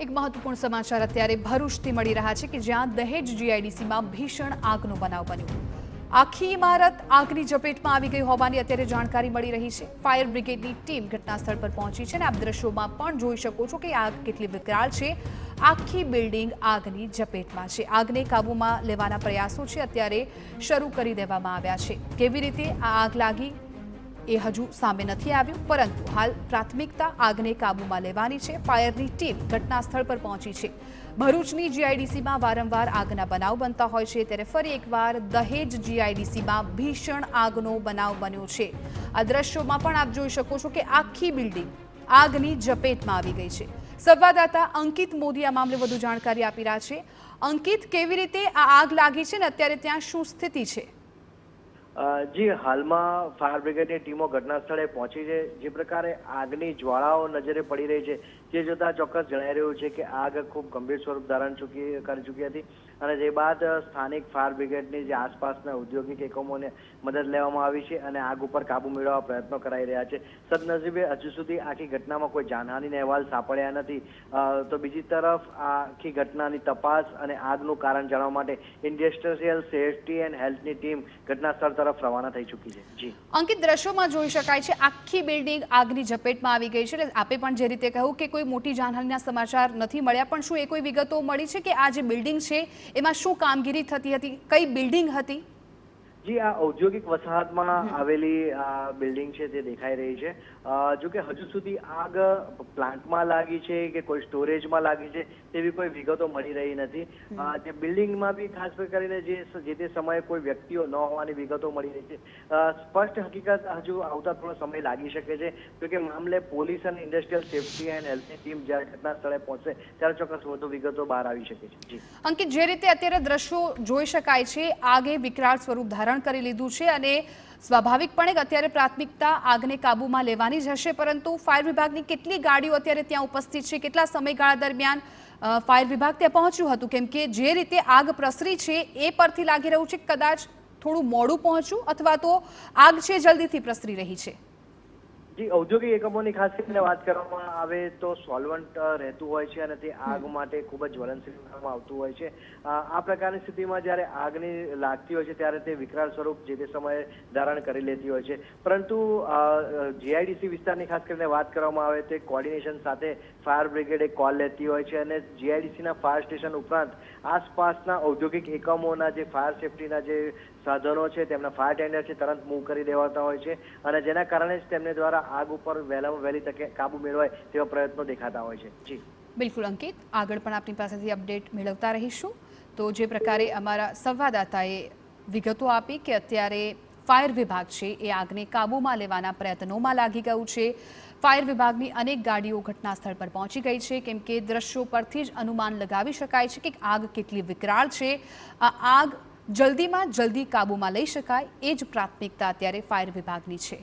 એક મહત્વપૂર્ણ સમાચાર અત્યારે ભરૂચથી મળી રહ્યા છે કે જ્યાં દહેજ જીઆઈડીસીમાં ભીષણ આગનો બનાવ બન્યો। આખી ઇમારત આગની ઝપેટમાં આવી ગઈ હોવાની અત્યારે જાણકારી મળી રહી છે। ફાયર બ્રિગેડની ટીમ ઘટના સ્થળ પર પહોંચી છે અને આપ દ્રશ્યોમાં પણ જોઈ શકો છો કે આગ કેટલી વિકરાળ છે। આખી બિલ્ડિંગ આગની ઝપેટમાં છે। આગને કાબૂમાં લેવાના પ્રયાસો છે અત્યારે શરૂ કરી દેવામાં આવ્યા છે। કેવી રીતે આ આગ લાગી એ હજુ સામે નથી આવ્યું, પરંતુ હાલ પ્રાથમિકતા આગને કાબૂમાં લેવાની છે। ફાયરની ટીમ ઘટના સ્થળ પર પહોંચી છે। ભરૂચની જીઆઈડીસીમાં વારંવાર આગના બનાવ બનતા હોય છે, ત્યારે ફરી એકવાર દહેજ જીઆઈડીસીમાં ભીષણ આગનો બનાવ બન્યો છે। આ દ્રશ્યોમાં પણ આપ જોઈ શકો છો કે આખી બિલ્ડિંગ આગની ઝપેટમાં આવી ગઈ છે। સંવાદદાતા અંકિત મોદી આ મામલે વધુ જાણકારી આપી રહ્યા છે। અંકિત, કેવી રીતે આ આગ લાગી છે ને અત્યારે ત્યાં શું સ્થિતિ છે? જી, હાલમાં ફાયર બ્રિગેડની ટીમો ઘટના સ્થળે પહોંચી છે। જે પ્રકારે આગની જ્વાળાઓ નજરે પડી રહી છે તે જોતા ચોક્કસ જણાઈ રહ્યું છે કે આગ ખૂબ ગંભીર સ્વરૂપ ધારણ કરી ચૂકી હતી અને જે બાદ સ્થાનિક ફાયર બ્રિગેડની જે આસપાસના ઔદ્યોગિક એકમોને મદદ લેવામાં આવી છે અને આગ ઉપર કાબુ મેળવવા પ્રયત્નો કરાઈ રહ્યા છે। સદનસીબે હજુ સુધી આખી ઘટનામાં કોઈ જાનહાનિના અહેવાલ સાંપડ્યા નથી। તો બીજી તરફ આખી ઘટનાની તપાસ અને આગનું કારણ જાણવા માટે ઇન્ડસ્ટ્રીયલ સેફટી એન્ડ હેલ્થની ટીમ ઘટના સ્થળ તરફ રવાના થઈ ચૂકી છે। જી અંકિત, દ્રશ્યોમાં જોઈ શકાય છે આખી બિલ્ડિંગ આગની ઝપેટમાં આવી ગઈ છે। આપે પણ જે રીતે કહ્યું કે કોઈ મોટી જાનહાનિના સમાચાર નથી મળ્યા, પણ શું એ કોઈ વિગતો મળી છે કે આ જે બિલ્ડિંગ છે એમાં શું કામગીરી થતી હતી, કઈ બિલ્ડિંગ હતી? જી, આ ઔદ્યોગિક વસાહતમાં આવેલી બિલ્ડિંગ છે તે દેખાઈ રહી છે। જો કે હજુ સુધી આગ પ્લાન્ટમાં લાગી છે કે કોઈ સ્ટોરેજમાં લાગી છે તેવી કોઈ વિગતો મળી રહી નથી। જે બિલ્ડિંગમાં બી ખાસ કરીને જે તે સમયે કોઈ વ્યક્તિઓ ન હોવાની વિગતો મળી રહી છે। સ્પષ્ટ હકીકત હજુ આવતા થોડો સમય લાગી શકે છે, જોકે મામલે પોલીસ અને ઇન્ડસ્ટ્રીયલ સેફટી એન્ડ હેલ્થની ટીમ જ્યારે ઘટના સ્થળે પહોંચશે ત્યારે ચોક્કસ વધુ વિગતો બહાર આવી શકે છે। જી અંકિત, જે રીતે અત્યારે દ્રશ્યો જોઈ શકાય છે, આગે વિકરાળ સ્વરૂપ ધારણ કરી લીધું છે અને સ્વાભાવિકપણે અત્યારે પ્રાથમિકતા આગને કાબૂમાં લેવાની જ હશે, પરંતુ ફાયર વિભાગની કેટલી ગાડીઓ અત્યારે ત્યાં ઉપસ્થિત છે, કેટલા સમયગાળા દરમિયાન ફાયર વિભાગ ત્યાં પહોંચ્યું હતું? કેમ કે જે રીતે આગ પ્રસરી છે એ પરથી લાગી રહ્યું છે કદાચ થોડું મોડું પહોંચ્યું અથવા તો આગ છે જલ્દીથી પ્રસરી રહી છે। જી, ઔદ્યોગિક એકમોની ખાસ કરીને વાત કરવામાં આવે તો સોલ્વન્ટ રહેતું હોય છે અને તે આગ માટે ખૂબ જ જ્વલનશીલ માનવામાં આવતું હોય છે। આ પ્રકારની સ્થિતિમાં જ્યારે આગની લાગતી હોય છે ત્યારે તે વિકરાળ સ્વરૂપ જે તે સમયે ધારણ કરી લેતી હોય છે, પરંતુ જીઆઈડીસી વિસ્તારની ખાસ કરીને વાત કરવામાં આવે તો કોર્ડિનેશન સાથે ફાયર બ્રિગેડ એક કોલ લેતી હોય છે અને જીઆઈડીસીના ફાયર સ્ટેશન ઉપરાંત આસપાસના ઔદ્યોગિક એકમોના જે ફાયર સેફટીના જે સાધનો છે તેમના ફાયર ટેન્ડર છે તરત મૂવ કરી દેવાતા હોય છે અને જેના કારણે જ તેમને દ્વારા આગ ઉપર વહેલામાં વહેલી તકે કાબુ મેળવાય તેવા પ્રયત્નો દેખાતા હોય છે। જી બિલકુલ અંકિત, આગળ પણ આપની પાસેથી અપડેટ મેળવતા રહીશું। તો જે પ્રકારે અમારા સંવાદદાતાએ વિગતો આપી કે અત્યારે ફાયર વિભાગ છે એ આગને કાબૂમાં લેવાના પ્રયત્નોમાં લાગી ગયું છે। ફાયર વિભાગની અનેક ગાડીઓ ઘટના સ્થળ પર પહોંચી ગઈ છે, કેમ કે દ્રશ્યો પરથી જ અનુમાન લગાવી શકાય છે કે આગ કેટલી વિકરાળ છે। આ આગ જલ્દીમાં જલ્દી કાબૂમાં લઈ શકાય એ જ પ્રાથમિકતા અત્યારે ફાયર વિભાગની છે।